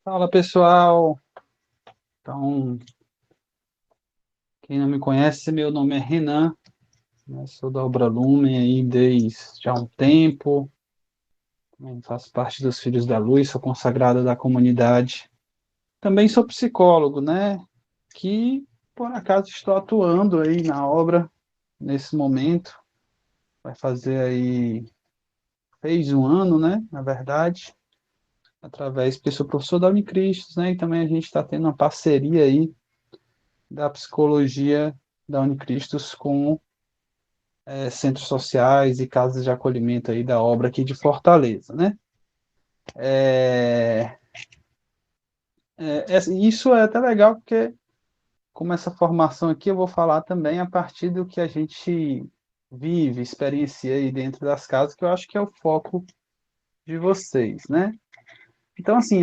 Fala pessoal, então quem não me conhece, meu nome é Renan, né? Sou da Obra Lumen aí desde já há um tempo, também faço parte dos Filhos da Luz, sou consagrado da comunidade. Também sou psicólogo, né? Que por acaso estou atuando aí na obra nesse momento, vai fazer aí, fez um ano, né? Na verdade, através, porque sou professor da Unicristos, né? E também a gente está tendo uma parceria aí da psicologia da Unicristos com centros sociais e casas de acolhimento aí da obra aqui de Fortaleza, né? É, isso é até legal porque, como essa formação aqui, eu vou falar também a partir do que a gente vive, experiencia aí dentro das casas, que eu acho que é o foco de vocês, né? Então, assim,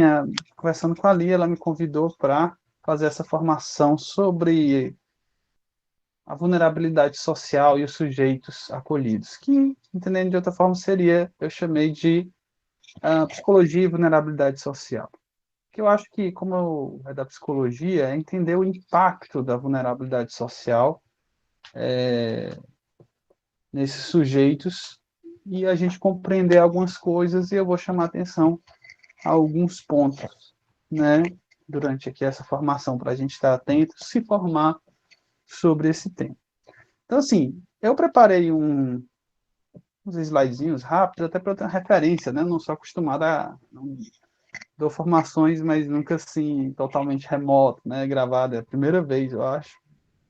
conversando com a Lia, ela me convidou para fazer essa formação sobre a vulnerabilidade social e os sujeitos acolhidos, que, entendendo de outra forma, seria, eu chamei de psicologia e vulnerabilidade social. Que eu acho que, como é da psicologia, é entender o impacto da vulnerabilidade social nesses sujeitos e a gente compreender algumas coisas, e eu vou chamar atenção a alguns pontos, né, durante aqui essa formação, para a gente estar atento, se formar sobre esse tema. Então, assim, eu preparei uns slidezinhos rápidos, até para ter uma referência, né? Eu não sou acostumado a. Não dou formações, mas nunca assim, totalmente remoto, né? Gravado, é a primeira vez, eu acho,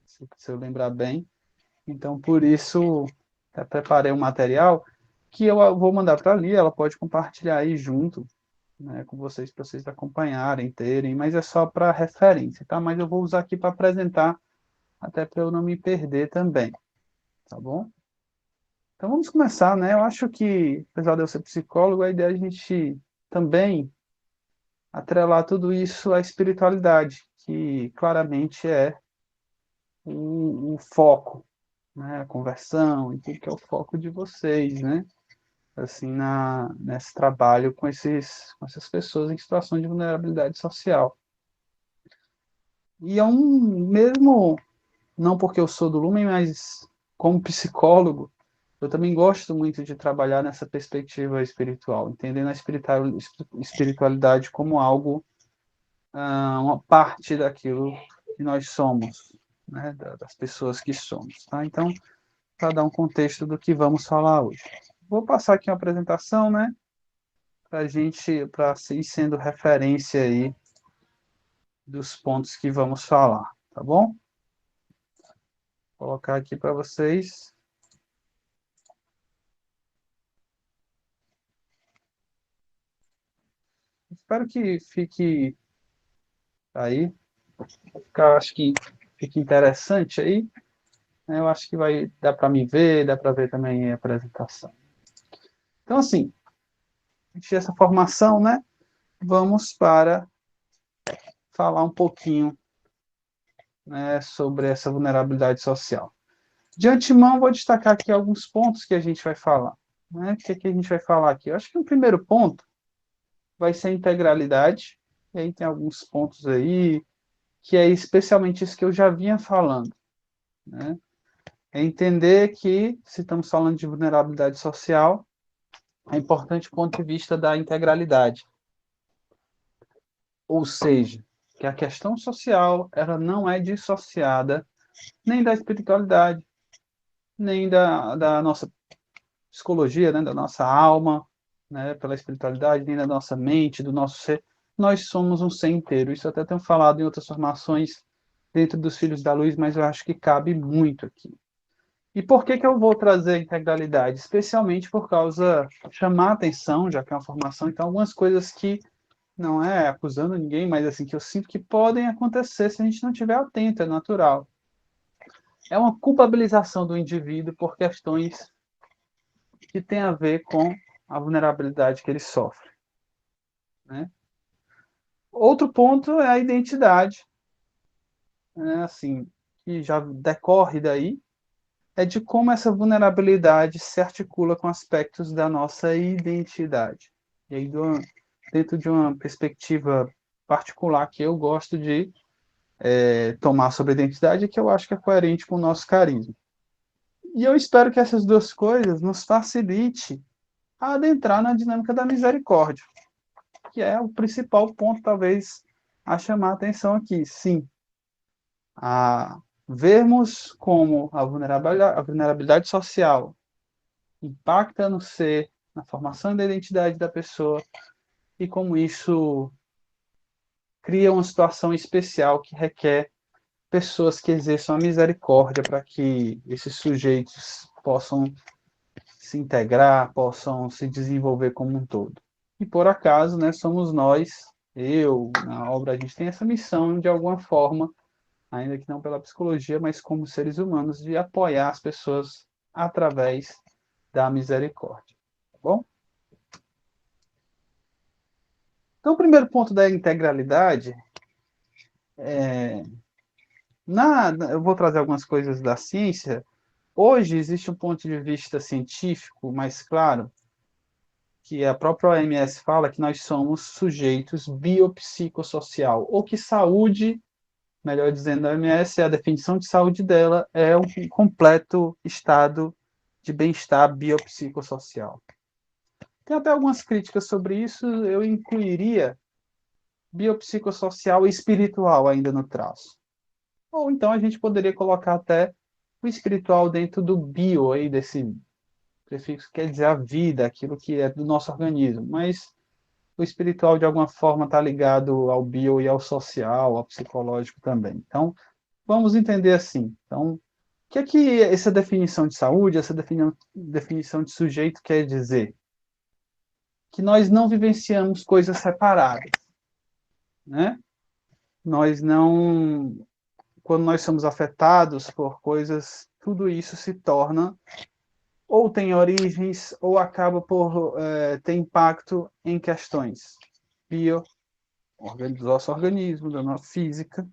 se eu lembrar bem. Então, por isso, até preparei um material que eu vou mandar para ali, ela pode compartilhar aí junto, né, com vocês, para vocês acompanharem, terem, mas é só para referência, tá? Mas eu vou usar aqui para apresentar, até para eu não me perder também, tá bom? Então vamos começar, né? Eu acho que, apesar de eu ser psicólogo, a ideia é a gente também atrelar tudo isso à espiritualidade, que claramente é o foco, né? A conversão, e tudo que é o foco de vocês, né? Assim, nesse trabalho com essas pessoas em situação de vulnerabilidade social. E é mesmo, não porque eu sou do Lumen, mas como psicólogo, eu também gosto muito de trabalhar nessa perspectiva espiritual, entendendo a espiritualidade como algo, uma parte daquilo que nós somos, né, das pessoas que somos, tá? Então, para dar um contexto do que vamos falar hoje. Vou passar aqui uma apresentação, né, para ir sendo referência aí dos pontos que vamos falar, tá bom? Vou colocar aqui para vocês. Espero que fique aí, acho que fique interessante aí, né? Eu acho que vai dar para me ver, dá para ver também a apresentação. Então, assim, essa formação, né? Vamos para falar um pouquinho, né, sobre essa vulnerabilidade social. De antemão, vou destacar aqui alguns pontos que a gente vai falar. Né? O que, que a gente vai falar aqui? Eu acho que o primeiro ponto vai ser a integralidade, e aí tem alguns pontos aí, que é especialmente isso que eu já vinha falando. Né? É entender que, se estamos falando de vulnerabilidade social, é importante o ponto de vista da integralidade. Ou seja, que a questão social ela não é dissociada nem da espiritualidade, nem da nossa psicologia, né, da nossa alma, né, pela espiritualidade, nem da nossa mente, do nosso ser. Nós somos um ser inteiro. Isso até tenho falado em outras formações dentro dos Filhos da Luz, mas eu acho que cabe muito aqui. E por que eu vou trazer a integralidade? Especialmente por causa, chamar a atenção, já que é uma formação, então algumas coisas que não é acusando ninguém, mas assim, que eu sinto que podem acontecer se a gente não estiver atento, é natural. É uma culpabilização do indivíduo por questões que têm a ver com a vulnerabilidade que ele sofre. Né? Outro ponto é a identidade, né? Assim, que já decorre daí, é de como essa vulnerabilidade se articula com aspectos da nossa identidade. E aí, dentro de uma perspectiva particular que eu gosto de tomar sobre a identidade, que eu acho que é coerente com o nosso carisma. E eu espero que essas duas coisas nos facilite a adentrar na dinâmica da misericórdia, que é o principal ponto, talvez, a chamar a atenção aqui. Sim, a vermos como a vulnerabilidade social impacta no ser, na formação da identidade da pessoa, e como isso cria uma situação especial que requer pessoas que exerçam a misericórdia para que esses sujeitos possam se integrar, possam se desenvolver como um todo. E por acaso, né, somos nós, eu, na obra, a gente tem essa missão de alguma forma, ainda que não pela psicologia, mas como seres humanos, de apoiar as pessoas através da misericórdia. Tá bom? Então, o primeiro ponto da integralidade eu vou trazer algumas coisas da ciência. Hoje existe um ponto de vista científico mais claro, que a própria OMS fala que nós somos sujeitos biopsicossocial, ou que saúde, melhor dizendo, a OMS, a definição de saúde dela é um completo estado de bem-estar biopsicossocial. Tem até algumas críticas sobre isso, eu incluiria biopsicossocial e espiritual ainda no traço. Ou então a gente poderia colocar até o espiritual dentro do bio, aí desse prefixo que quer dizer a vida, aquilo que é do nosso organismo, mas o espiritual de alguma forma está ligado ao bio e ao social, ao psicológico também. Então, vamos entender assim. Então, o que é que essa definição de saúde, essa definição de sujeito quer dizer? Que nós não vivenciamos coisas separadas, né? Nós não, quando nós somos afetados por coisas, tudo isso se torna ou tem origens ou acaba por ter impacto em questões bio, do nosso organismo, da nossa física,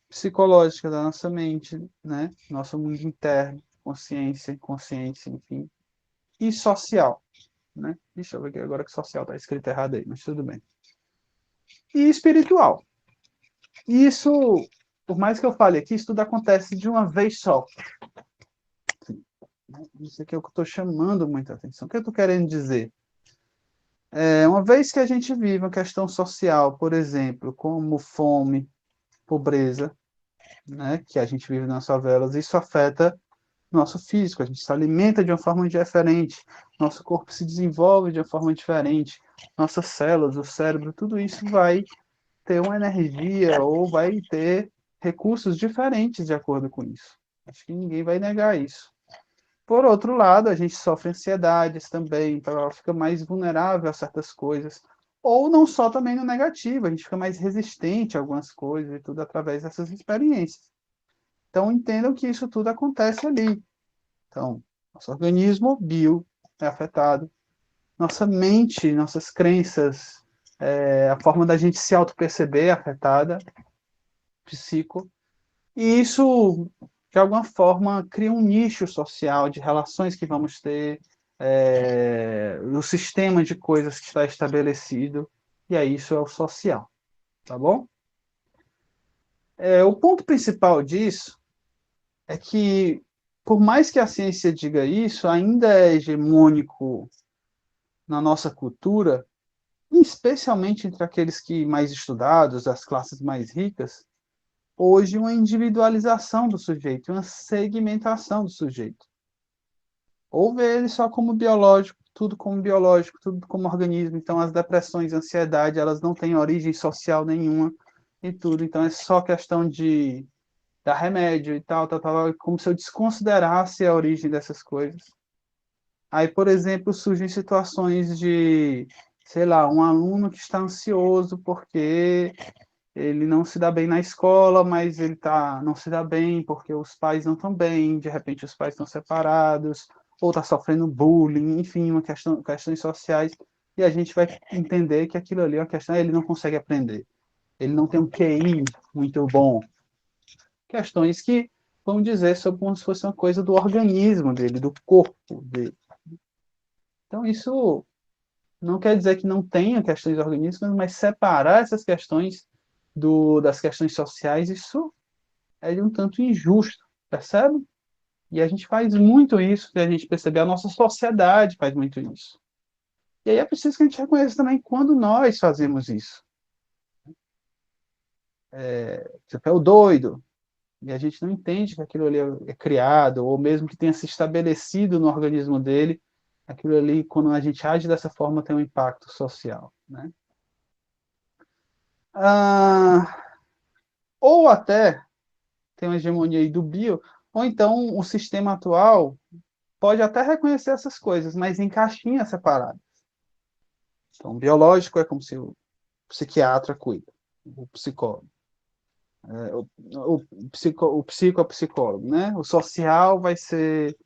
psicológica da nossa mente, né? Nosso mundo interno, consciência, inconsciência, enfim, e social, né? Deixa eu ver aqui agora que social está escrito errado aí, mas tudo bem. E espiritual. Isso, por mais que eu fale aqui, isso tudo acontece de uma vez só. Isso aqui é o que eu estou chamando muita atenção. O que eu estou querendo dizer? Uma vez que a gente vive uma questão social, por exemplo, como fome, pobreza, né, que a gente vive nas favelas, isso afeta nosso físico, a gente se alimenta de uma forma diferente, nosso corpo se desenvolve de uma forma diferente, nossas células, o cérebro, tudo isso vai ter uma energia ou vai ter recursos diferentes de acordo com isso. Acho que ninguém vai negar isso. Por outro lado, a gente sofre ansiedades também, então ela fica mais vulnerável a certas coisas. Ou não só também no negativo, a gente fica mais resistente a algumas coisas e tudo através dessas experiências. Então, entendam que isso tudo acontece ali. Então, nosso organismo bio é afetado, nossa mente, nossas crenças, a forma da gente se auto-perceber é afetada, psico, e isso, de alguma forma, cria um nicho social de relações que vamos ter, o sistema de coisas que está estabelecido, e aí isso é o social, tá bom? O ponto principal disso é que, por mais que a ciência diga isso, ainda é hegemônico na nossa cultura, especialmente entre aqueles que mais estudados, as classes mais ricas, hoje uma individualização do sujeito, uma segmentação do sujeito. Ou vê ele só como biológico, tudo como organismo. Então, as depressões, a ansiedade, elas não têm origem social nenhuma e tudo. Então, é só questão de dar remédio e tal, tal, tal, como se eu desconsiderasse a origem dessas coisas. Aí, por exemplo, surgem situações de, sei lá, um aluno que está ansioso porque ele não se dá bem na escola, mas não se dá bem porque os pais não estão bem, de repente os pais estão separados, ou está sofrendo bullying, enfim, questões sociais, e a gente vai entender que aquilo ali é uma questão, ele não consegue aprender, ele não tem um QI muito bom. Questões que vão dizer sobre como se fosse uma coisa do organismo dele, do corpo dele. Então, isso Não quer dizer que não tenha questões organísticas, mas separar essas questões das questões sociais, isso é de um tanto injusto, percebe? E a gente faz muito isso, se a gente perceber, a nossa sociedade faz muito isso. E aí é preciso que a gente reconheça também quando nós fazemos isso. Você é o doido, e a gente não entende que aquilo ali é criado, ou mesmo que tenha se estabelecido no organismo dele, aquilo ali, quando a gente age dessa forma, tem um impacto social, né? Ah, ou até tem uma hegemonia aí do bio, ou então o sistema atual pode até reconhecer essas coisas, mas em caixinhas separadas. Então, o biológico é como se o psiquiatra cuida, o psicólogo. O psico é o psicólogo, né? O social vai ser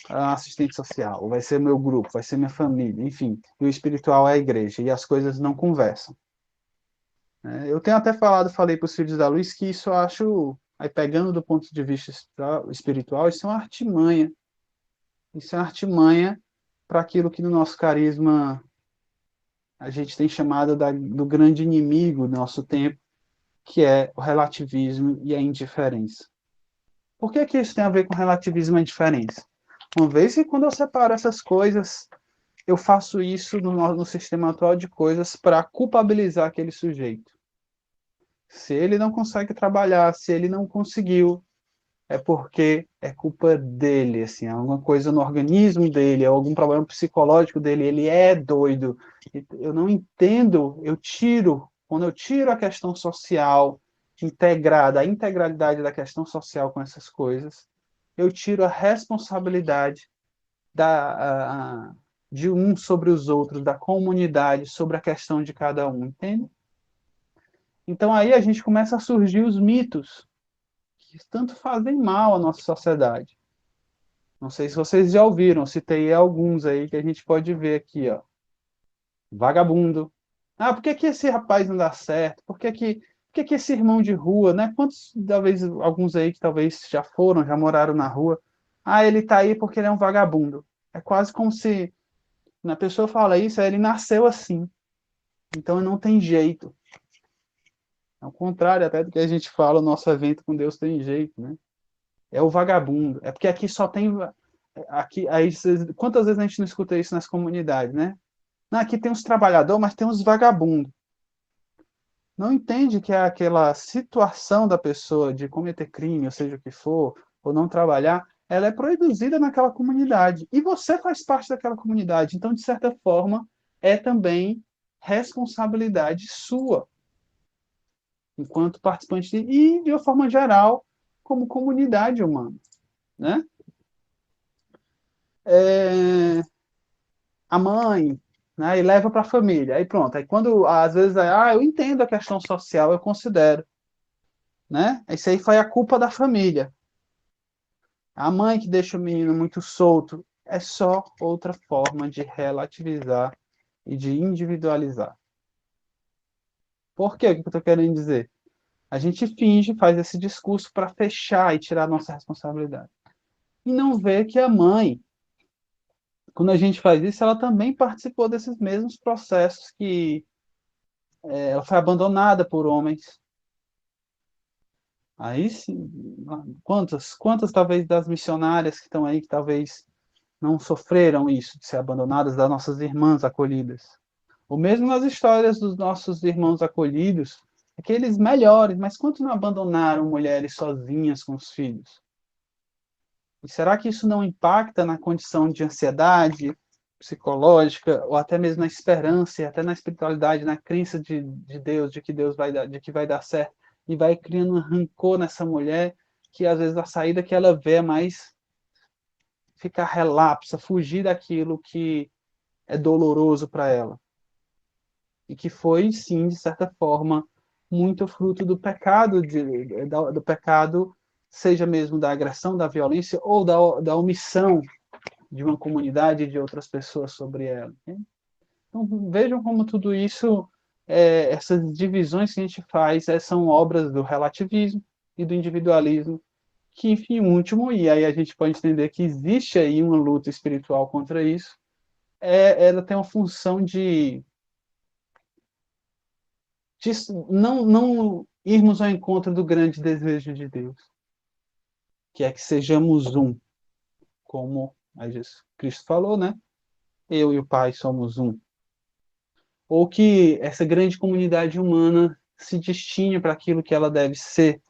a assistente social, vai ser meu grupo, vai ser minha família, enfim. E o espiritual é a igreja, e as coisas não conversam. Né? Eu tenho até falei para os filhos da luz que isso eu acho, aí pegando do ponto de vista espiritual, isso é uma artimanha. Isso é uma artimanha para aquilo que no nosso carisma a gente tem chamado do grande inimigo do nosso tempo, que é o relativismo e a indiferença. Por que que isso tem a ver com relativismo e indiferença? Uma vez que quando eu separo essas coisas, eu faço isso no sistema atual de coisas para culpabilizar aquele sujeito. Se ele não consegue trabalhar, se ele não conseguiu, é porque é culpa dele, assim, é alguma coisa no organismo dele, é algum problema psicológico dele, ele é doido. Eu não entendo, quando eu tiro a questão social integrada, a integralidade da questão social com essas coisas, eu tiro a responsabilidade de um sobre os outros, da comunidade, sobre a questão de cada um, entende? Então aí a gente começa a surgir os mitos, que tanto fazem mal à nossa sociedade. Não sei se vocês já ouviram, citei alguns aí que a gente pode ver aqui, ó. Vagabundo. Ah, por que que esse rapaz não dá certo? Por que que esse irmão de rua, né? Quantos, talvez, alguns aí que talvez já foram, já moraram na rua. Ah, ele tá aí porque ele é um vagabundo. É quase como se, na pessoa fala isso, ele nasceu assim. Então não tem jeito. Ao contrário até do que a gente fala, o nosso evento com Deus tem jeito, né? É o vagabundo. É porque aqui só tem. Aqui, aí, quantas vezes a gente não escuta isso nas comunidades, né? Não, aqui tem os trabalhadores, mas tem os vagabundos. Não entende que é aquela situação da pessoa de cometer crime, ou seja o que for, ou não trabalhar, ela é produzida naquela comunidade. E você faz parte daquela comunidade. Então, de certa forma, é também responsabilidade sua, enquanto participante, e de uma forma geral, como comunidade humana, né? A mãe, né, e leva para a família. Aí pronto. Aí quando às vezes eu entendo a questão social, eu considero, né? Isso aí foi a culpa da família. A mãe que deixa o menino muito solto é só outra forma de relativizar e de individualizar. Por quê? O que eu estou querendo dizer? A gente finge, faz esse discurso para fechar e tirar a nossa responsabilidade. E não vê que a mãe, quando a gente faz isso, ela também participou desses mesmos processos que ela foi abandonada por homens. Aí sim, quantas talvez das missionárias que estão aí, que talvez não sofreram isso, de ser abandonadas, das nossas irmãs acolhidas. Ou mesmo nas histórias dos nossos irmãos acolhidos, aqueles melhores, mas quantos não abandonaram mulheres sozinhas com os filhos? E será que isso não impacta na condição de ansiedade psicológica, ou até mesmo na esperança, e até na espiritualidade, na crença de Deus, de que Deus vai dar, de que vai dar certo, e vai criando um rancor nessa mulher, que às vezes a saída que ela vê é mais ficar relapsa, fugir daquilo que é doloroso para ela. E que foi, sim, de certa forma, muito fruto do pecado, do pecado, seja mesmo da agressão, da violência, ou da omissão de uma comunidade e de outras pessoas sobre ela. Então, vejam como tudo isso, essas divisões que a gente faz, são obras do relativismo e do individualismo, que, enfim, último, e aí a gente pode entender que existe aí uma luta espiritual contra isso, ela tem uma função de não irmos ao encontro do grande desejo de Deus, que é que sejamos um, como Jesus Cristo falou, né? Eu e o Pai somos um. Ou que essa grande comunidade humana se destine para aquilo que ela deve ser,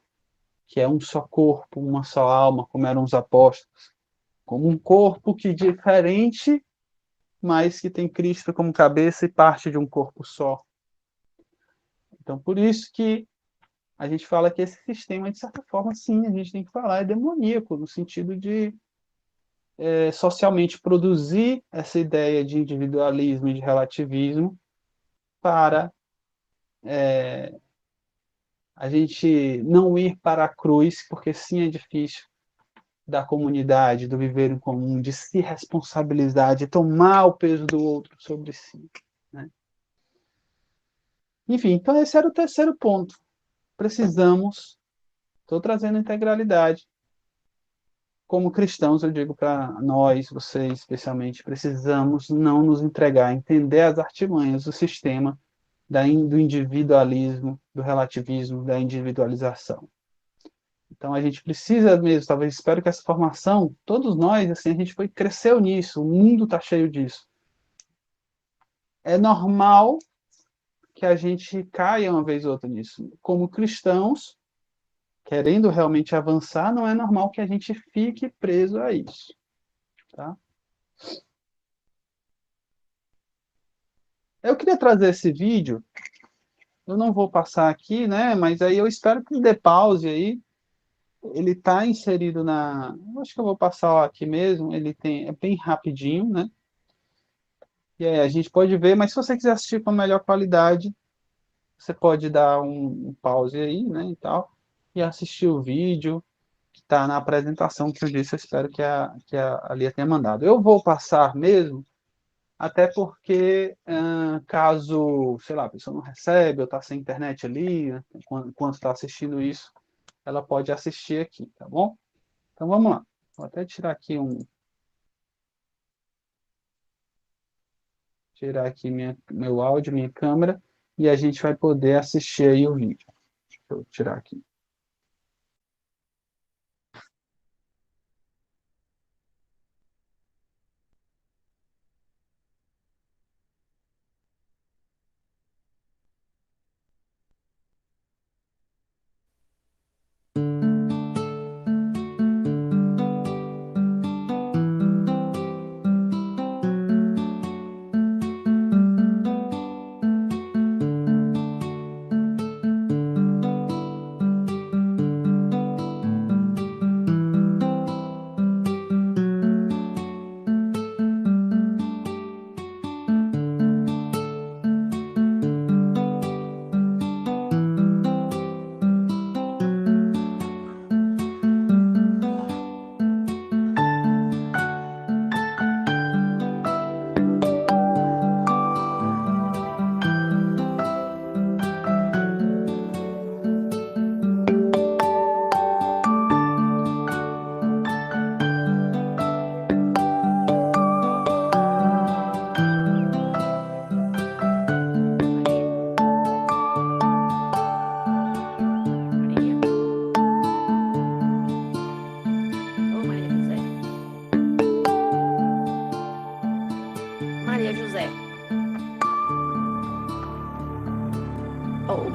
que é um só corpo, uma só alma, como eram os apóstolos, como um corpo que diferente, mas que tem Cristo como cabeça e parte de um corpo só. Então, por isso que a gente fala que esse sistema, de certa forma, sim, a gente tem que falar, é demoníaco, no sentido de socialmente produzir essa ideia de individualismo e de relativismo para a gente não ir para a cruz, porque sim é difícil, da comunidade, do viver em comum, de se responsabilizar, de tomar o peso do outro sobre si. Né? Enfim, então esse era o terceiro ponto. Precisamos, estou trazendo integralidade. Como cristãos, eu digo para nós, vocês especialmente, precisamos não nos entregar, entender as artimanhas do sistema do individualismo, do relativismo, da individualização. Então a gente precisa mesmo, talvez, espero que essa formação, todos nós, assim, a gente cresceu nisso, o mundo está cheio disso. É normal que a gente caia uma vez ou outra nisso. Como cristãos, querendo realmente avançar, não é normal que a gente fique preso a isso. Tá? Eu queria trazer esse vídeo, eu não vou passar aqui, né? Mas aí eu espero que dê pause aí. Ele está inserido na. Eu acho que eu vou passar aqui mesmo. Ele tem. É bem rapidinho, né? E aí a gente pode ver, mas se você quiser assistir com melhor qualidade, você pode dar um pause aí, né? E tal, e assistir o vídeo que está na apresentação que eu disse. Eu espero que a Lia tenha mandado. Eu vou passar mesmo. Até porque, caso, sei lá, a pessoa não recebe ou está sem internet ali, né, enquanto está assistindo isso, ela pode assistir aqui, tá bom? Então vamos lá. Vou até tirar aqui meu áudio, minha câmera, e a gente vai poder assistir aí o vídeo. Deixa eu tirar aqui.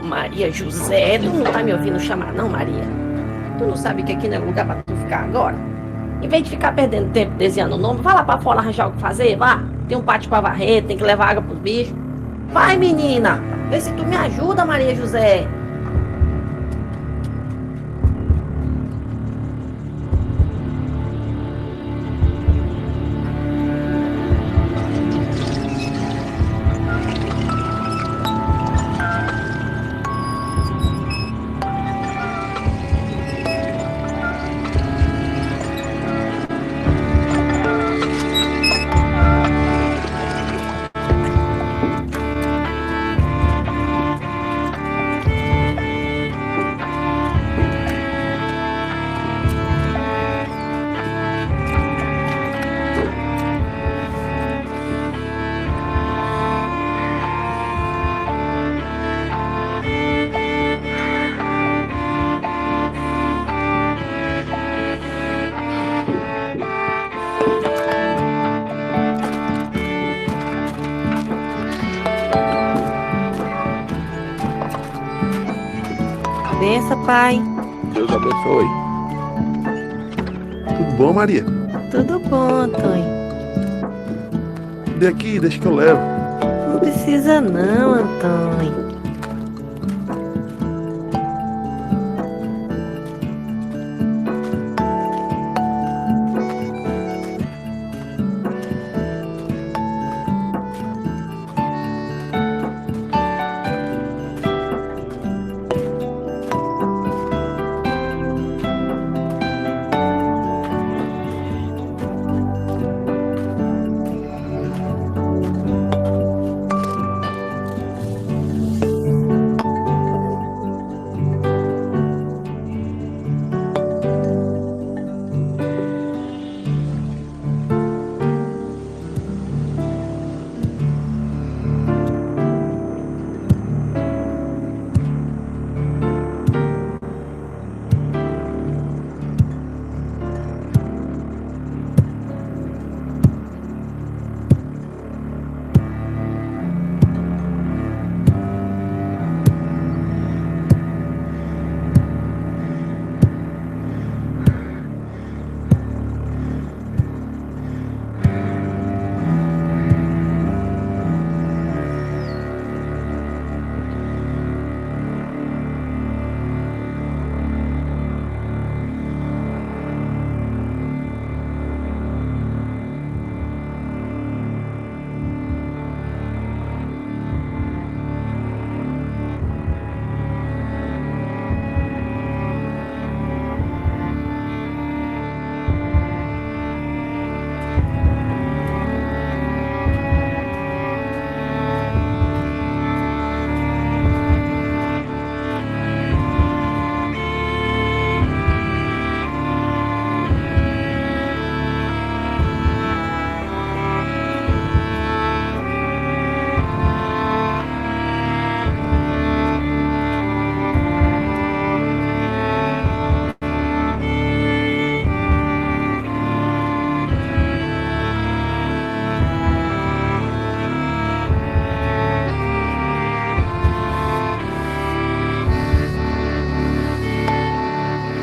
Maria José, tu não tá me ouvindo chamar não, Maria? Tu não sabe que aqui não é lugar pra tu ficar agora? Em vez de ficar perdendo tempo desenhando o nome, vai lá pra fora arranjar o que fazer, vá. Tem um pátio pra varrer, tem que levar água pros bichos. Vai, menina, vê se tu me ajuda, Maria José. Benção, pai. Deus abençoe. Tudo bom, Maria? Tudo bom, Antônio. Dê aqui, deixa que eu levo. Não precisa não, Antônio.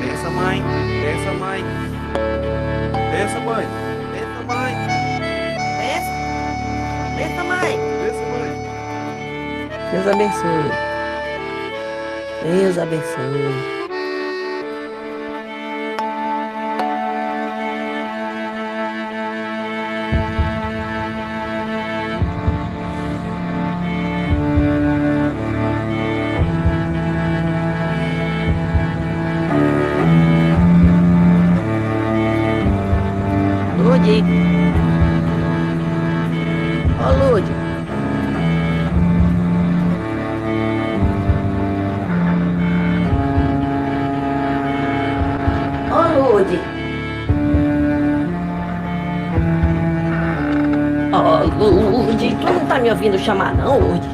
Benção, mãe. Benção, mãe. Benção, mãe. Benção, mãe. Benção, mãe. Benção, mãe. Deus abençoe. Deus abençoe. Lude. Ô, Lude. Ô, Lude. Ô, Lude, tu não tá me ouvindo chamar não, Lude?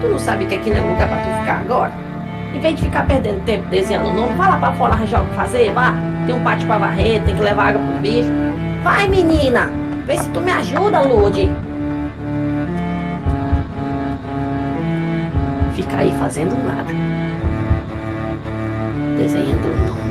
Tu não sabe que aqui não é lugar pra tu ficar agora? Em vez de ficar perdendo tempo desenhando o nome, vai lá pra fora arranjar o que fazer, vá. Tem um pátio pra varrer, tem que levar água pro bicho. Vai, menina! Vê se tu me ajuda, Lude. Fica aí fazendo nada. Desenhando o nome.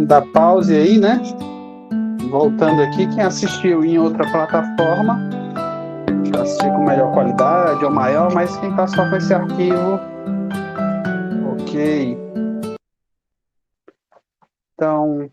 Vamos dar pause aí, né? Voltando aqui, quem assistiu em outra plataforma, assistir com melhor qualidade ou maior, mas quem está só com esse arquivo, ok. Então,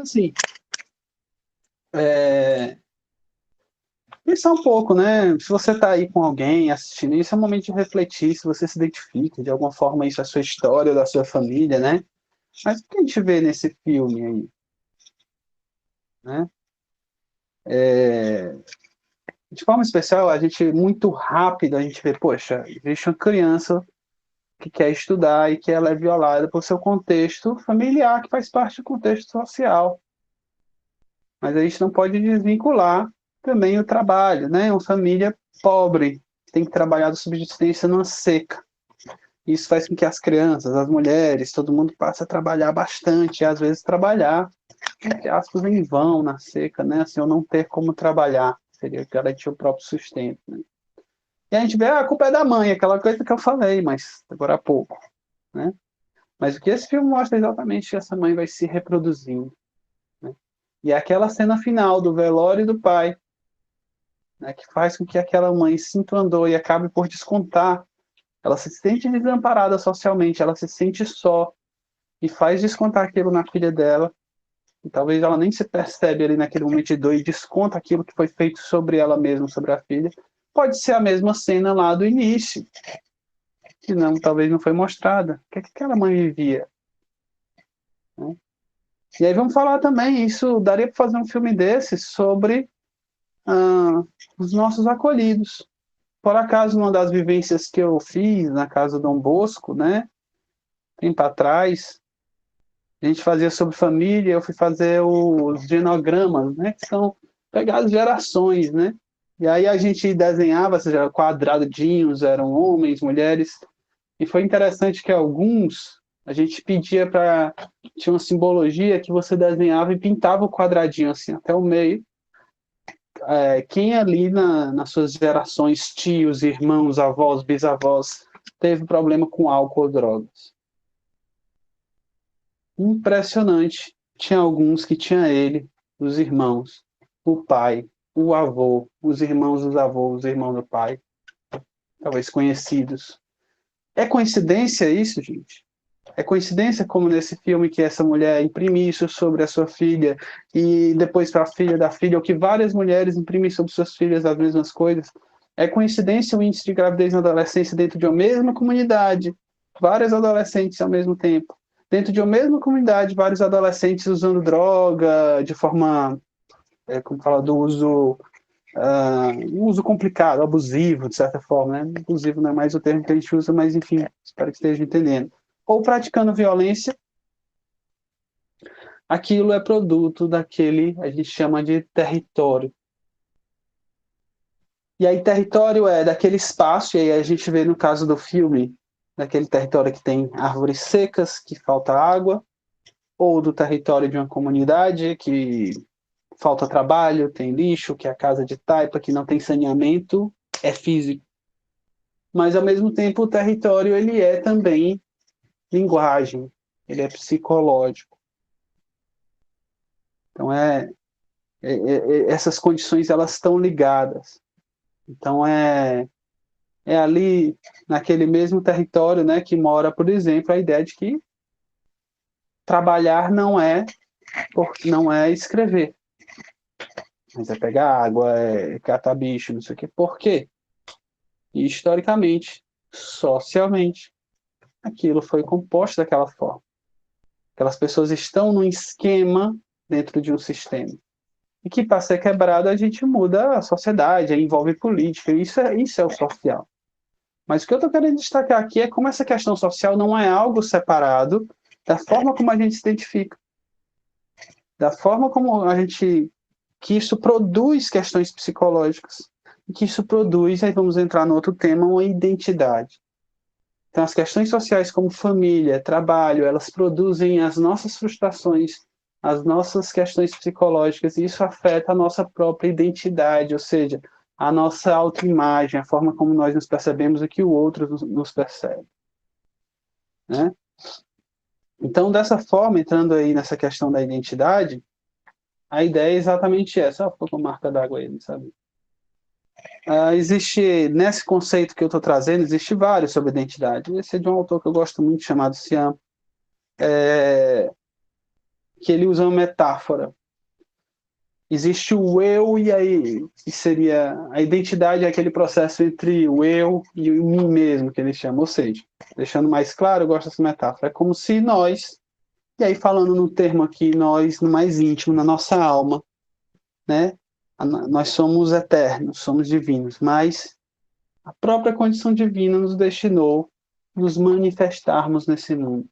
assim, pensar um pouco, né? Se você está aí com alguém assistindo isso, é um momento de refletir, se você se identifica, de alguma forma isso é a sua história, da sua família, né? Mas o que a gente vê nesse filme aí, né? De forma especial, a gente, muito rápido, a gente vê, poxa, existe uma criança que quer estudar e que ela é violada por seu contexto familiar, que faz parte do contexto social. Mas a gente não pode desvincular também o trabalho, né? Uma família pobre tem que trabalhar de subsistência numa seca. Isso faz com que as crianças, as mulheres, todo mundo passe a trabalhar bastante, e às vezes trabalhar, entre aspas, em vão, na seca, né? Assim, ou não ter como trabalhar, seria garantir o próprio sustento, né? E a gente vê, a culpa é da mãe, aquela coisa que eu falei, mas agora há pouco, né? Mas o que esse filme mostra é exatamente que essa mãe vai se reproduzindo, né? E é aquela cena final do velório do pai, né, que faz com que aquela mãe sinta uma dor e acabe por descontar. Ela se sente desamparada socialmente, ela se sente só e faz descontar aquilo na filha dela. E talvez ela nem se percebe ali naquele momento de dor e desconta aquilo que foi feito sobre ela mesma, sobre a filha. Pode ser a mesma cena lá do início, que não, talvez não foi mostrada. O que é que aquela mãe vivia? Né? E aí vamos falar também, isso daria para fazer um filme desse sobre os nossos acolhidos. Por acaso, uma das vivências que eu fiz na casa do Dom Bosco, né, tempo atrás, a gente fazia sobre família, eu fui fazer os genogramas, né, que são pegar as gerações, né, e aí a gente desenhava, seja, quadradinhos, eram homens, mulheres, e foi interessante que alguns a gente pedia para, tinha uma simbologia que você desenhava e pintava o quadradinho assim até o meio, quem ali nas suas gerações, tios, irmãos, avós, bisavós, teve problema com álcool ou drogas. Impressionante. Tinha alguns que tinha ele, os irmãos, o pai, o avô, os irmãos dos avós, os irmãos do pai, talvez conhecidos. É coincidência isso, gente? É coincidência como nesse filme que essa mulher imprime isso sobre a sua filha e depois para a filha da filha, ou que várias mulheres imprimem sobre suas filhas as mesmas coisas? É coincidência o índice de gravidez na adolescência dentro de uma mesma comunidade, várias adolescentes ao mesmo tempo. Dentro de uma mesma comunidade, vários adolescentes usando droga de forma, como fala, do uso, um uso complicado, abusivo, de certa forma, né? Abusivo não é mais o termo que a gente usa, mas enfim, espero que esteja entendendo. Ou praticando violência, aquilo é produto daquele, a gente chama de território. E aí território é daquele espaço, e aí a gente vê no caso do filme, daquele território que tem árvores secas, que falta água, ou do território de uma comunidade que falta trabalho, tem lixo, que é a casa de taipa, que não tem saneamento, é físico. Mas ao mesmo tempo o território ele é também linguagem, ele é psicológico. Então essas condições elas estão ligadas. Então é ali naquele mesmo território, né, que mora, por exemplo, a ideia de que trabalhar não é escrever, mas é pegar água, é catar bicho, não sei o quê. Por quê? E historicamente, socialmente, aquilo foi composto daquela forma. Aquelas pessoas estão num esquema dentro de um sistema. E que para ser quebrado a gente muda a sociedade, envolve política, isso é o social. Mas o que eu estou querendo destacar aqui é como essa questão social não é algo separado da forma como a gente se identifica, da forma como a gente, que isso produz questões psicológicas, e que isso produz, aí vamos entrar no outro tema, uma identidade. Então, as questões sociais como família, trabalho, elas produzem as nossas frustrações, as nossas questões psicológicas, e isso afeta a nossa própria identidade, ou seja, a nossa autoimagem, a forma como nós nos percebemos e que o outro nos percebe. Né? Então, dessa forma, entrando aí nessa questão da identidade, a ideia é exatamente essa. Ficou com marca d'água aí, não sabe? Existe, nesse conceito que eu estou trazendo, existe vários sobre identidade. Esse é de um autor que eu gosto muito, chamado Siam, que ele usa uma metáfora. Existe o eu e aí seria a identidade, é aquele processo entre o eu e o mim mesmo, que ele chama. Ou seja, deixando mais claro, eu gosto dessa metáfora. É como se nós, e aí falando no termo aqui, nós, no mais íntimo, na nossa alma, né? Nós somos eternos, somos divinos, mas a própria condição divina nos destinou nos manifestarmos nesse mundo.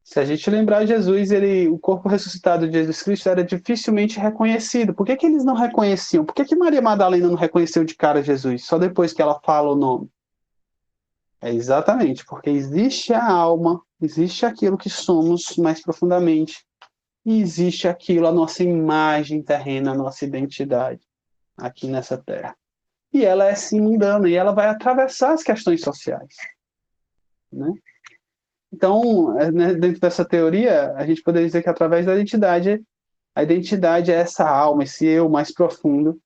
Se a gente lembrar Jesus, o corpo ressuscitado de Jesus Cristo era dificilmente reconhecido. Por que eles não reconheciam? Por que Maria Madalena não reconheceu de cara Jesus, só depois que ela fala o nome? É exatamente, porque existe a alma, existe aquilo que somos mais profundamente, e existe aquilo, a nossa imagem terrena, a nossa identidade, aqui nessa terra. E ela é sim mundana, e ela vai atravessar as questões sociais. Né? Então, dentro dessa teoria, a gente poderia dizer que através da identidade, a identidade é essa alma, esse eu mais profundo,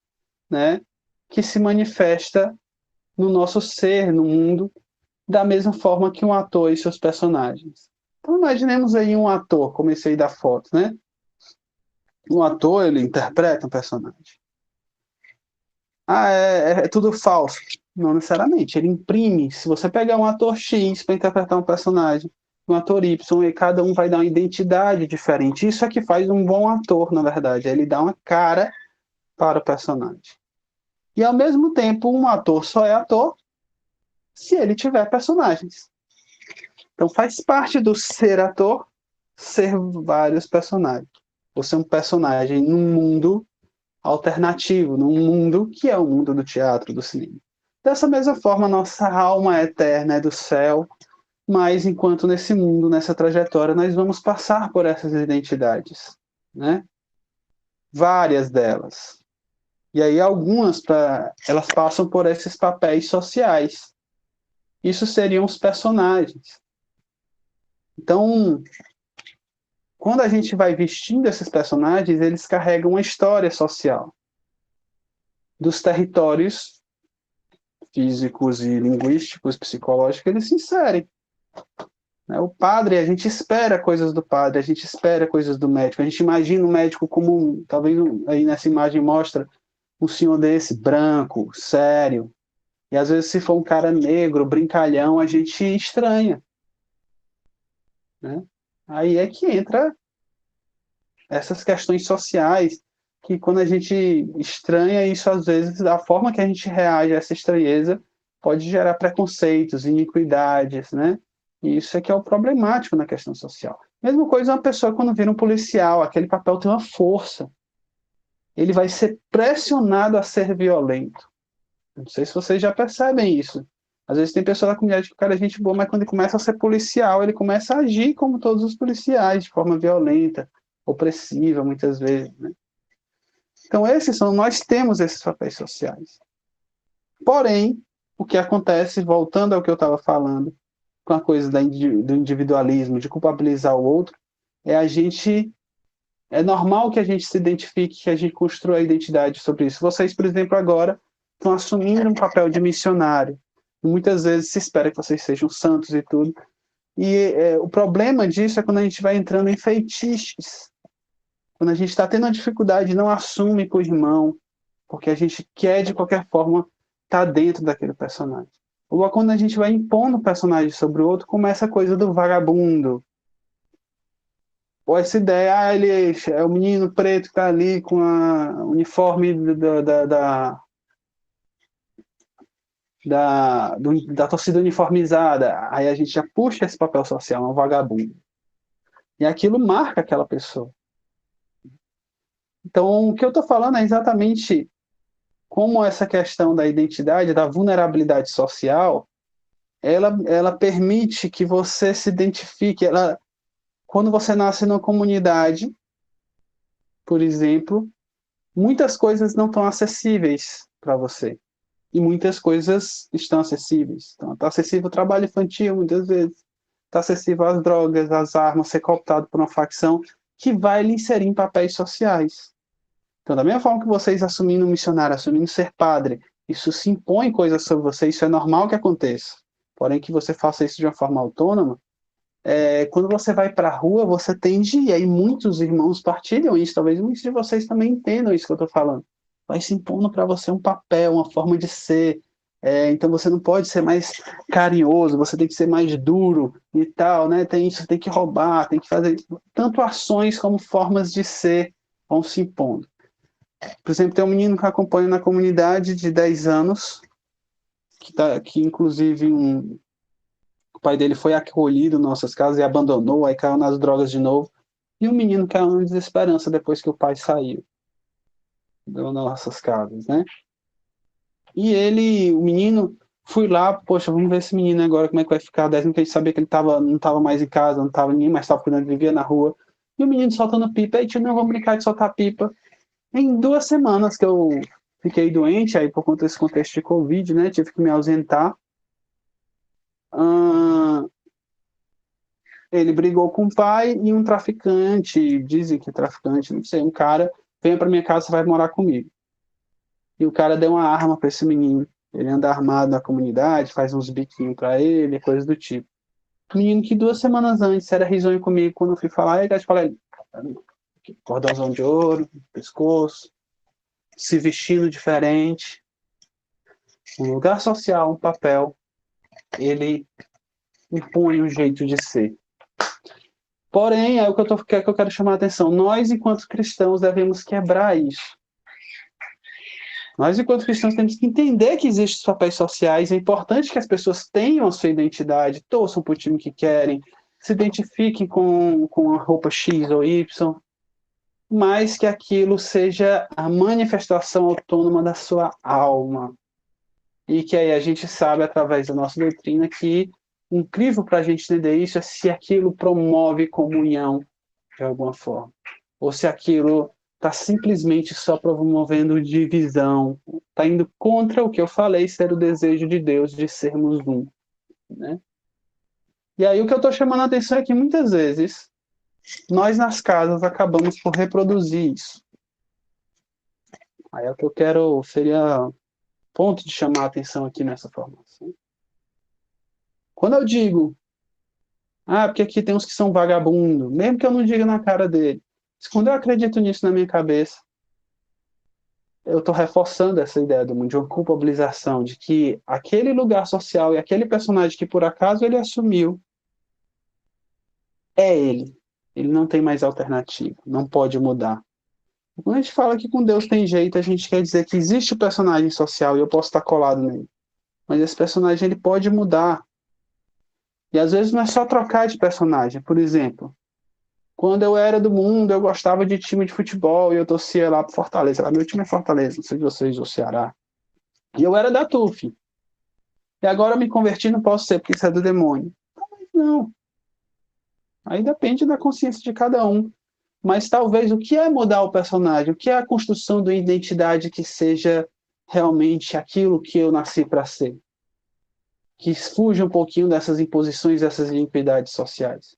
né, que se manifesta no nosso ser, no mundo, da mesma forma que um ator e seus personagens. Então, imaginemos aí um ator, como esse aí da foto, né? Um ator, ele interpreta um personagem. É tudo falso. Não necessariamente. Ele imprime. Se você pegar um ator X para interpretar um personagem, um ator Y, e cada um vai dar uma identidade diferente. Isso é que faz um bom ator, na verdade. Ele dá uma cara para o personagem. E, ao mesmo tempo, um ator só é ator se ele tiver personagens. Então, faz parte do ser ator ser vários personagens. Ou ser um personagem num mundo alternativo, num mundo que é o mundo do teatro, do cinema. Dessa mesma forma, nossa alma é eterna, é do céu, mas enquanto nesse mundo, nessa trajetória, nós vamos passar por essas identidades, né? Várias delas. E aí algumas, elas passam por esses papéis sociais. Isso seriam os personagens. Então, quando a gente vai vestindo esses personagens, eles carregam uma história social dos territórios físicos e linguísticos, psicológicos, eles se inserem. O padre, a gente espera coisas do padre, a gente espera coisas do médico, a gente imagina o médico como, talvez aí nessa imagem mostra, um senhor desse, branco, sério, e às vezes se for um cara negro, brincalhão, a gente estranha. Né? Aí é que entra essas questões sociais, que quando a gente estranha isso, às vezes, a forma que a gente reage a essa estranheza pode gerar preconceitos, iniquidades, né? E isso é que é o problemático na questão social. Mesma coisa uma pessoa quando vira um policial, aquele papel tem uma força. Ele vai ser pressionado a ser violento. Não sei se vocês já percebem isso. Às vezes tem pessoa da comunidade que o cara é gente boa, mas quando ele começa a ser policial, ele começa a agir como todos os policiais, de forma violenta, opressiva, muitas vezes. Né? Então, nós temos esses papéis sociais. Porém, o que acontece, voltando ao que eu estava falando, com a coisa do individualismo, de culpabilizar o outro, é normal que a gente se identifique, que a gente construa a identidade sobre isso. Vocês, por exemplo, agora estão assumindo um papel de missionário. Muitas vezes se espera que vocês sejam santos e tudo. E o problema disso é quando a gente vai entrando em feitiços. Quando a gente está tendo uma dificuldade, não assume para o irmão, porque a gente quer, de qualquer forma, estar dentro daquele personagem. Ou quando a gente vai impondo um personagem sobre o outro, começa a coisa do vagabundo. Ou essa ideia, ele é o menino preto que está ali com o uniforme da torcida uniformizada. Aí a gente já puxa esse papel social, é um vagabundo. E aquilo marca aquela pessoa. Então, o que eu estou falando é exatamente como essa questão da identidade, da vulnerabilidade social, ela permite que você se identifique. Quando você nasce numa comunidade, por exemplo, muitas coisas não estão acessíveis para você. E muitas coisas estão acessíveis. Então, está acessível o trabalho infantil, muitas vezes. Está acessível às drogas, às armas, ser cooptado por uma facção que vai lhe inserir em papéis sociais. Então, da mesma forma que vocês assumindo um missionário, assumindo ser padre, isso se impõe coisas sobre você, isso é normal que aconteça. Porém, que você faça isso de uma forma autônoma, quando você vai para a rua, você tende, e aí muitos irmãos partilham isso, talvez muitos de vocês também entendam isso que eu estou falando. Vai se impondo para você um papel, uma forma de ser. Então você não pode ser mais carinhoso, você tem que ser mais duro e tal, né? Tem isso, tem que roubar, tem que fazer. Tanto ações como formas de ser vão se impondo. Por exemplo, tem um menino que acompanha na comunidade de 10 anos, que inclusive o pai dele foi acolhido em nossas casas e abandonou, aí caiu nas drogas de novo. E o menino caiu na desesperança depois que o pai saiu das nossas casas, né? E o menino, fui lá, poxa, vamos ver esse menino agora, como é que vai ficar. 10 minutos, a gente sabia que ele não estava mais em casa, não estava ninguém mais estava cuidando, vivia na rua. E o menino soltando pipa, aí tio, não, vamos brincar de soltar pipa. Em 2 semanas que eu fiquei doente, aí por conta desse contexto de Covid, né, tive que me ausentar. Ele brigou com o pai e um traficante, dizem que é traficante, não sei, um cara, venha para minha casa, você vai morar comigo. E o cara deu uma arma para esse menino. Ele anda armado na comunidade, faz uns biquinhos para ele, coisas do tipo. O menino que 2 semanas antes era risonho comigo, quando eu fui falar, ele falou, cordãozão de ouro, pescoço, se vestindo diferente, um lugar social, um papel, ele impõe um jeito de ser. Porém, é o que eu quero chamar a atenção. Nós, enquanto cristãos, devemos quebrar isso. Nós, enquanto cristãos, temos que entender que existem os papéis sociais. É importante que as pessoas tenham a sua identidade, torçam para o time que querem, se identifiquem com a roupa X ou Y, mas que aquilo seja a manifestação autônoma da sua alma. E que aí a gente sabe, através da nossa doutrina, que incrível para a gente entender isso é se aquilo promove comunhão de alguma forma, ou se aquilo está simplesmente só promovendo divisão, está indo contra o que eu falei, ser o desejo de Deus de sermos um, né? E aí o que eu estou chamando a atenção é que muitas vezes nós nas casas acabamos por reproduzir isso. Aí é o que eu quero, seria ponto de chamar a atenção aqui nessa formação. Quando eu digo, porque aqui tem uns que são vagabundos, mesmo que eu não diga na cara dele, mas quando eu acredito nisso na minha cabeça, eu estou reforçando essa ideia de uma culpabilização, de que aquele lugar social e aquele personagem que por acaso ele assumiu, é ele. Ele não tem mais alternativa, não pode mudar. Quando a gente fala que com Deus tem jeito, a gente quer dizer que existe o personagem social e eu posso estar colado nele. Mas esse personagem ele pode mudar. E às vezes não é só trocar de personagem. Por exemplo, quando eu era do mundo, eu gostava de time de futebol e eu torcia lá pro Fortaleza. Meu time é Fortaleza, não sei de vocês ou Ceará. E eu era da TUF. E agora eu me converti, não posso ser, porque isso é do demônio. Não. Aí depende da consciência de cada um. Mas talvez o que é mudar o personagem? O que é a construção de uma identidade que seja realmente aquilo que eu nasci para ser? Que fuja um pouquinho dessas imposições, dessas iniquidades sociais.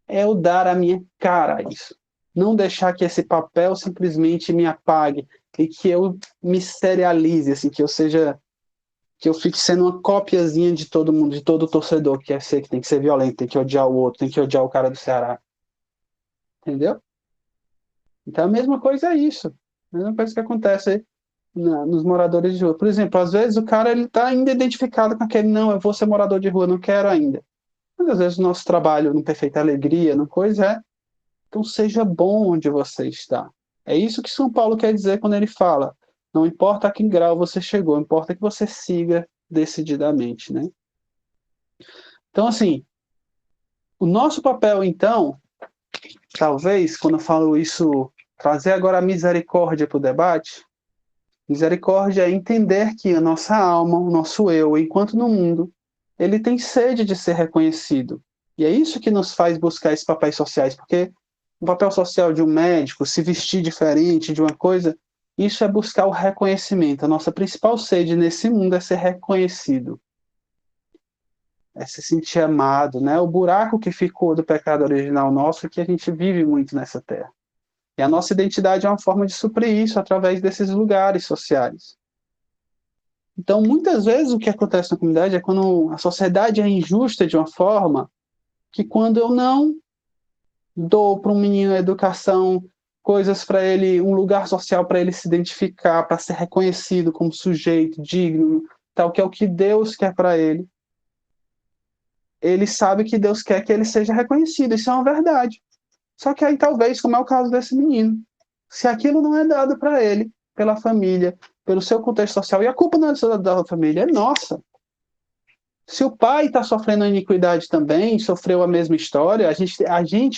É eu dar a minha cara a isso. Não deixar que esse papel simplesmente me apague e que eu me serialize, assim, que eu fique sendo uma copiazinha de todo mundo, de todo torcedor que quer ser, que tem que ser violento, tem que odiar o outro, tem que odiar o cara do Ceará. Entendeu? Então a mesma coisa é isso. A mesma coisa que acontece nos moradores de rua. Por exemplo, às vezes o cara ele está ainda identificado com aquele, não, eu vou ser morador de rua, não quero ainda. Mas às vezes o nosso trabalho não perfeita alegria, não coisa é. Então seja bom onde você está. É isso que São Paulo quer dizer quando ele fala, não importa a que grau você chegou, importa que você siga decididamente, né? Então, assim, o nosso papel, então, talvez, quando eu falo isso, trazer agora a misericórdia para o debate, Misericórdia é entender que a nossa alma, o nosso eu, enquanto no mundo, ele tem sede de ser reconhecido. E é isso que nos faz buscar esses papéis sociais, porque o papel social de um médico, se vestir diferente de uma coisa, isso é buscar o reconhecimento. A nossa principal sede nesse mundo é ser reconhecido, é se sentir amado, né? O buraco que ficou do pecado original nosso é que a gente vive muito nessa terra. E a nossa identidade é uma forma de suprir isso através desses lugares sociais. Então, muitas vezes o que acontece na comunidade é quando a sociedade é injusta de uma forma que quando eu não dou para um menino a educação, coisas para ele, um lugar social para ele se identificar, para ser reconhecido como sujeito digno, tal que é o que Deus quer para ele. Ele sabe que Deus quer que ele seja reconhecido, isso é uma verdade. Só que aí talvez, como é o caso desse menino, se aquilo não é dado para ele, pela família, pelo seu contexto social, e a culpa não é da família, é nossa. Se o pai está sofrendo iniquidade também, sofreu a mesma história,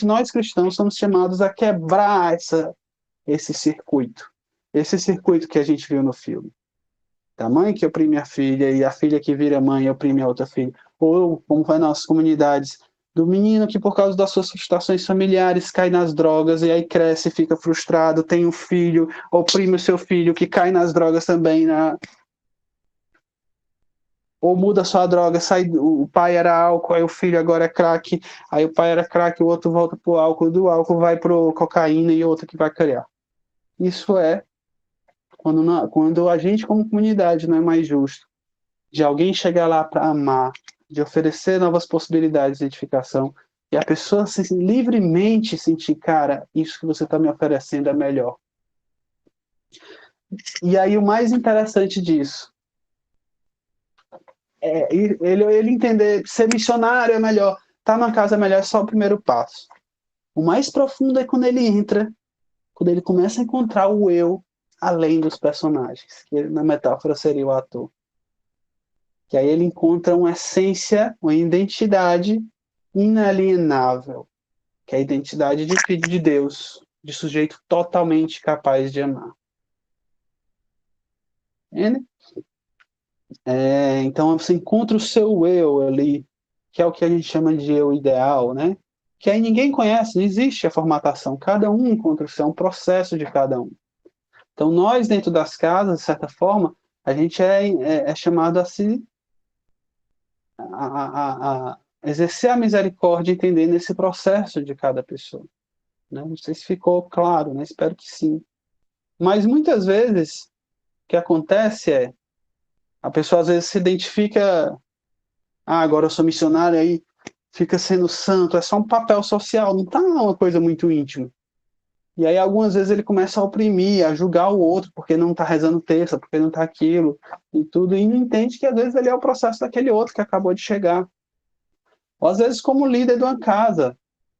nós cristãos, somos chamados a quebrar esse circuito. Esse circuito que a gente viu no filme. Da mãe que oprime a filha e a filha que vira mãe e oprime a outra filha. Ou, como vai nas nossas comunidades, do menino que por causa das suas frustrações familiares cai nas drogas e aí cresce, fica frustrado, tem um filho, oprime o seu filho que cai nas drogas também, ou muda só a droga, o pai era álcool, aí o filho agora é crack, aí o pai era crack, o outro volta pro álcool, do álcool vai pro cocaína e o outro que vai criar. Isso é quando a gente como comunidade não é mais justo, de alguém chegar lá para amar, de oferecer novas possibilidades de edificação, e a pessoa livremente sentir, cara, isso que você está me oferecendo é melhor. E aí o mais interessante disso, ele entender, ser missionário é melhor, estar numa casa é melhor, é só o primeiro passo. O mais profundo é quando ele entra, quando ele começa a encontrar o eu além dos personagens, que na metáfora seria o ator. Que aí ele encontra uma essência, uma identidade inalienável, que é a identidade de filho de Deus, de sujeito totalmente capaz de amar. Entende? Então você encontra o seu eu ali, que é o que a gente chama de eu ideal, né? Que aí ninguém conhece, não existe a formatação, cada um encontra o seu, é um processo de cada um. Então nós, dentro das casas, de certa forma, a gente é chamado a exercer a misericórdia e entender nesse processo de cada pessoa. Né? Não sei se ficou claro, né? Espero que sim. Mas muitas vezes o que acontece é a pessoa às vezes se identifica, agora eu sou missionário, aí fica sendo santo, é só um papel social, não está uma coisa muito íntima. E aí algumas vezes ele começa a oprimir, a julgar o outro, porque não está rezando terça, porque não está aquilo, e tudo, e não entende que às vezes ele é o processo daquele outro que acabou de chegar. Ou às vezes como líder de uma casa,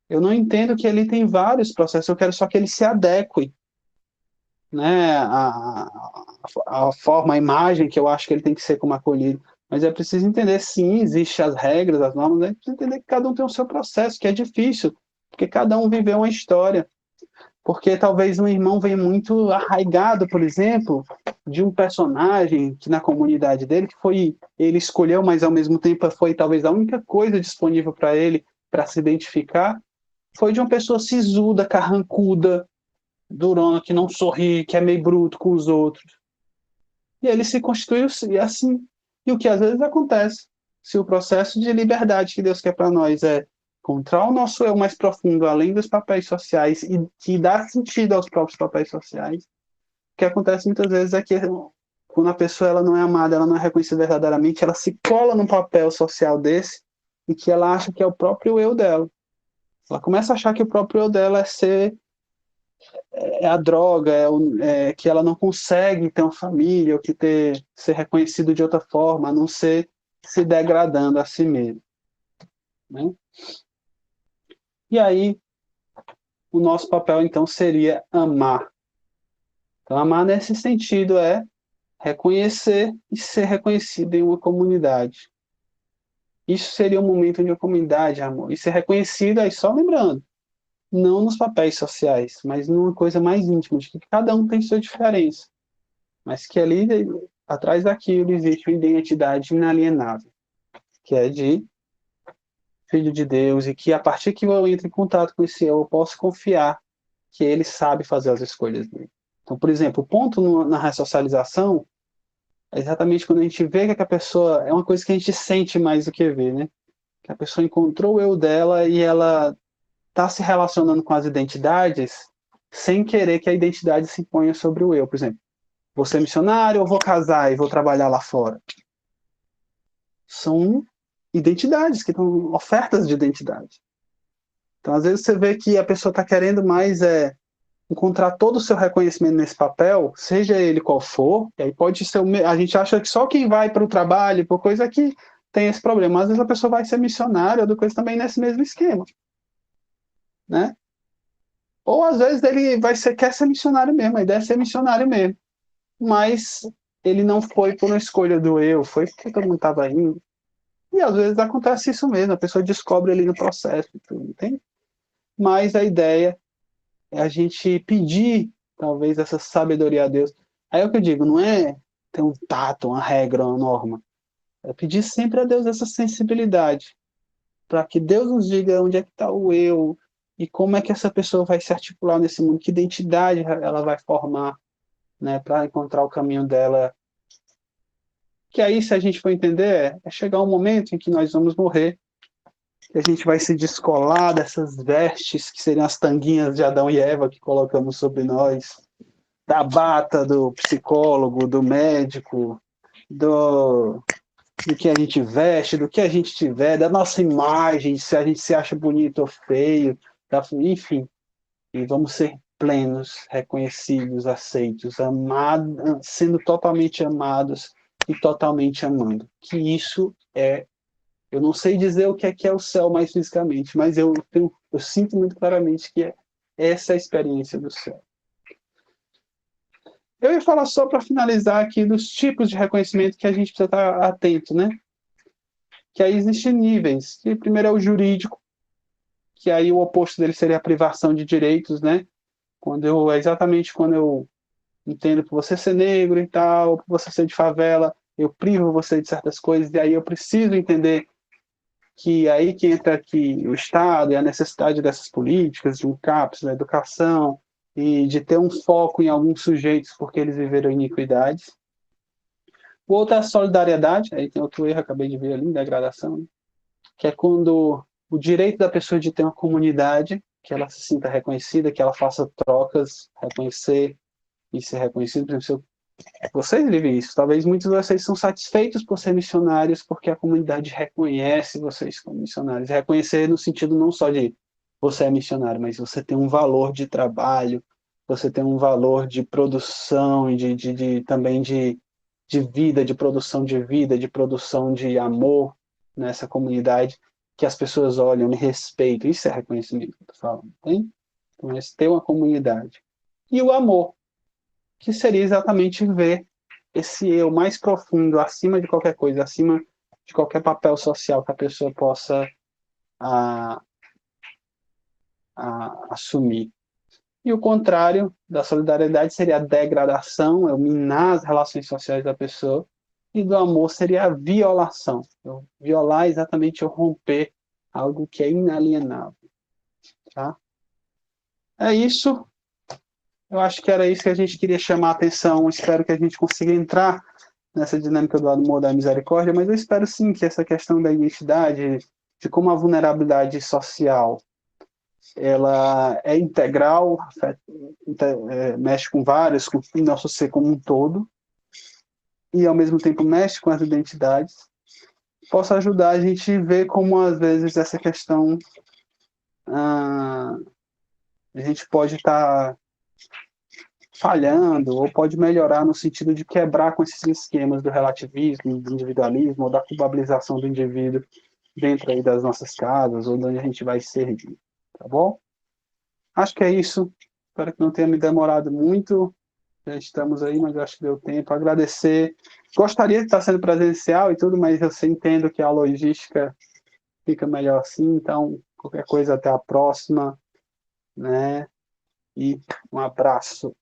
eu não entendo que ele tem vários processos, eu quero só que ele se adeque, né, a forma, a imagem que eu acho que ele tem que ser como acolhido. Mas é preciso entender, sim, existem as regras, as normas, é preciso entender que cada um tem o seu processo, que é difícil, porque cada um viveu uma história. Porque talvez um irmão venha muito arraigado, por exemplo, de um personagem que na comunidade dele, que ele escolheu, mas ao mesmo tempo foi talvez a única coisa disponível para ele, para se identificar, foi de uma pessoa sisuda, carrancuda, durona, que não sorri, que é meio bruto com os outros. E ele se constituiu assim. E o que às vezes acontece, se o processo de liberdade que Deus quer para nós é encontrar o nosso eu mais profundo, além dos papéis sociais, e que dá sentido aos próprios papéis sociais, o que acontece muitas vezes é que quando a pessoa ela não é amada, ela não é reconhecida verdadeiramente, ela se cola num papel social desse, e que ela acha que é o próprio eu dela. Ela começa a achar que o próprio eu dela é a droga, que ela não consegue ter uma família, ou ser reconhecido de outra forma, a não ser se degradando a si mesmo. Né? E aí, o nosso papel, então, seria amar. Então, amar nesse sentido é reconhecer e ser reconhecido em uma comunidade. Isso seria um momento onde a comunidade, amor, e ser reconhecido, aí só lembrando, não nos papéis sociais, mas numa coisa mais íntima, de que cada um tem sua diferença. mas que ali, atrás daquilo, existe uma identidade inalienável, que é de filho de Deus, e que a partir que eu entro em contato com esse eu posso confiar que ele sabe fazer as escolhas dele. Então, por exemplo, o ponto na ressocialização é exatamente quando a gente vê que a pessoa, é uma coisa que a gente sente mais do que vê, né? Que a pessoa encontrou o eu dela e ela está se relacionando com as identidades sem querer que a identidade se imponha sobre o eu. Por exemplo, vou ser missionário ou vou casar e vou trabalhar lá fora? São identidades, que estão ofertas de identidade. Então, às vezes você vê que a pessoa está querendo mais encontrar todo o seu reconhecimento nesse papel, seja ele qual for, e aí pode ser, a gente acha que só quem vai para o trabalho, por coisa que tem esse problema, mas às vezes a pessoa vai ser missionária, ou coisa também nesse mesmo esquema, né? Ou às vezes ele quer ser missionário mesmo, a ideia é ser missionário mesmo, mas ele não foi por uma escolha do eu, foi porque todo mundo estava indo. E às vezes acontece isso mesmo, a pessoa descobre ali no processo, entende? Mas a ideia é a gente pedir, talvez, essa sabedoria a Deus. Aí é o que eu digo, não é ter um tato, uma regra, uma norma. É pedir sempre a Deus essa sensibilidade, para que Deus nos diga onde é que está o eu, e como é que essa pessoa vai se articular nesse mundo, que identidade ela vai formar, né, para encontrar o caminho dela. Que aí, se a gente for entender, é chegar um momento em que nós vamos morrer, que a gente vai se descolar dessas vestes que seriam as tanguinhas de Adão e Eva que colocamos sobre nós, da bata do psicólogo, do médico, do que a gente veste, do que a gente tiver, da nossa imagem, se a gente se acha bonito ou feio, enfim. E vamos ser plenos, reconhecidos, aceitos, amados, sendo totalmente amados e totalmente amando. Que isso é, eu não sei dizer o que é o céu mais fisicamente, mas eu sinto muito claramente que é essa a experiência do céu. Eu ia falar só para finalizar aqui dos tipos de reconhecimento que a gente precisa estar atento, né? Que aí existem níveis. E primeiro é o jurídico, que aí o oposto dele seria a privação de direitos, né? Exatamente quando eu entendo que você ser negro e tal, por você ser de favela, eu privo você de certas coisas, e aí eu preciso entender que aí que entra aqui o Estado e a necessidade dessas políticas, de um CAPS na educação, e de ter um foco em alguns sujeitos porque eles viveram iniquidades. O outro é a solidariedade, aí tem outro erro, acabei de ver ali, degradação, né? Que é quando o direito da pessoa de ter uma comunidade, que ela se sinta reconhecida, que ela faça trocas, reconhecer e ser reconhecido. Por exemplo, vocês vivem isso, talvez muitos de vocês são satisfeitos por ser missionários porque a comunidade reconhece vocês como missionários. Reconhecer no sentido não só de você é missionário, mas você tem um valor de trabalho, você tem um valor de produção e também de vida, de vida, de produção de amor nessa comunidade, que as pessoas olham e respeitam. Isso é reconhecimento que eu tô falando, tem? Então, é ter uma comunidade. E o amor, que seria exatamente ver esse eu mais profundo, acima de qualquer coisa, acima de qualquer papel social que a pessoa possa a, assumir. E o contrário da solidariedade seria a degradação, é o minar as relações sociais da pessoa, e do amor seria a violação. Eu violar exatamente eu romper algo que é inalienável. Tá? É isso. Eu acho que era isso que a gente queria chamar a atenção. Espero que a gente consiga entrar nessa dinâmica do amor da misericórdia, mas eu espero sim que essa questão da identidade, de como a vulnerabilidade social ela é integral, mexe com vários, com o nosso ser como um todo, e ao mesmo tempo mexe com as identidades, possa ajudar a gente a ver como às vezes essa questão a gente pode estar falhando ou pode melhorar no sentido de quebrar com esses esquemas do relativismo, do individualismo ou da culpabilização do indivíduo dentro aí das nossas casas ou de onde a gente vai servir, tá bom? Acho que é isso. Espero que não tenha me demorado muito. Já estamos aí, mas acho que deu tempo. Agradecer. Gostaria de estar sendo presencial e tudo, mas eu entendo que a logística fica melhor assim. Então, qualquer coisa, até a próxima, né? E um abraço.